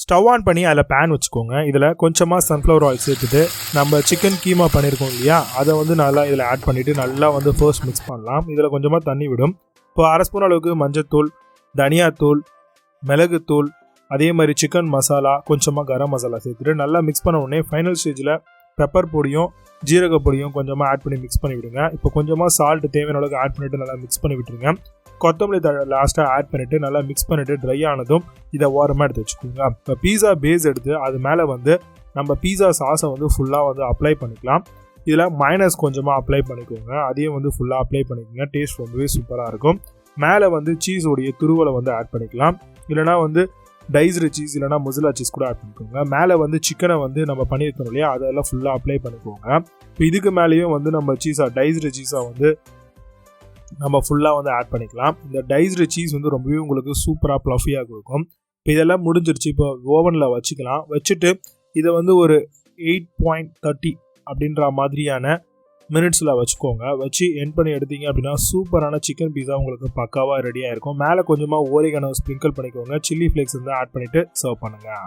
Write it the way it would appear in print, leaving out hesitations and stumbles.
Stove on பண்ணி அதில் pan வச்சுக்கோங்க. இதில் கொஞ்சமாக சன்ஃப்ளவர் ஆயில் சேர்த்துட்டு நம்ம சிக்கன் கீமா பண்ணியிருக்கோம் இல்லையா, அதை வந்து நல்லா இதில் ஆட் பண்ணிவிட்டு நல்லா வந்து ஃபர்ஸ்ட் மிக்ஸ் பண்ணலாம். இதில் கொஞ்சமாக தண்ணி விடும். இப்போ 1/2 ஸ்பூன் அளவுக்கு மஞ்சத்தூள், தனியாத்தூள், மிளகுத்தூள், அதே மாதிரி சிக்கன் மசாலா, கொஞ்சமாக கரம் மசாலா சேர்த்துட்டு நல்லா மிக்ஸ் பண்ண உடனே ஃபைனல் ஸ்டேஜில் பெப்பர் பொடியும் ஜீரக பொடியும் கொஞ்சமாக ஆட் பண்ணி மிக்ஸ் பண்ணி விடுங்க. இப்போ கொஞ்சமாக சால்ட் தேவையான அளவுக்கு ஆட் பண்ணிவிட்டு நல்லா மிக்ஸ் பண்ணி விட்டுருங்க. கொத்தமல்லி தழை லாஸ்ட்டாக ஆட் பண்ணிவிட்டு நல்லா மிக்ஸ் பண்ணிவிட்டு ட்ரை ஆனதும் இதை ஓரமாக எடுத்து வச்சுக்கோங்க. இப்போ பீஸா பேஸ் எடுத்து அது மேலே வந்து நம்ம பீஸா சாஸை வந்து ஃபுல்லாக வந்து அப்ளை பண்ணிக்கலாம். இதில் மைனஸ் கொஞ்சமாக அப்ளை பண்ணிக்கோங்க. அதையும் வந்து ஃபுல்லாக அப்ளை பண்ணிக்கோங்க. டேஸ்ட் ரொம்பவே சூப்பராக இருக்கும். மேலே வந்து சீஸோடைய துருவலை வந்து ஆட் பண்ணிக்கலாம். இல்லைனா வந்து டைஸ்டு சீஸ் இல்லைனா மொசில்லா சீஸ் கூட ஆட் பண்ணிக்கோங்க. மேலே வந்து சிக்கனை வந்து நம்ம பண்ணியிருக்கோம் இல்லையா, அதெல்லாம் ஃபுல்லாக அப்ளை பண்ணிக்கோங்க. இப்போ இதுக்கு மேலேயும் வந்து நம்ம டைஸ்டு சீஸாக வந்து நம்ம ஃபுல்லாக வந்து ஆட் பண்ணிக்கலாம். இந்த டைஸ்டு சீஸ் வந்து ரொம்பவே உங்களுக்கு சூப்பராக ப்ளஃபியாக இருக்கும். இப்போ இதெல்லாம் முடிஞ்சிருச்சு. இப்போ ஓவனில் வச்சுக்கலாம். வச்சுட்டு இதை வந்து ஒரு 8.30 அப்படின்ற மாதிரியான மினிட்ஸில் வச்சுக்கோங்க. வச்சு எண்ட் பண்ணி எடுத்தீங்க அப்படின்னா சூப்பரான சிக்கன் பீஸா உங்களுக்கு பக்காவாக ரெடியாக இருக்கும். மேலே கொஞ்சமாக ஓரிகனோ ஸ்ப்ரிங்கிள் பண்ணிக்கோங்க. சில்லி ஃப்ளேக்ஸ் வந்து ஆட் பண்ணிவிட்டு சர்வ் பண்ணுங்கள்.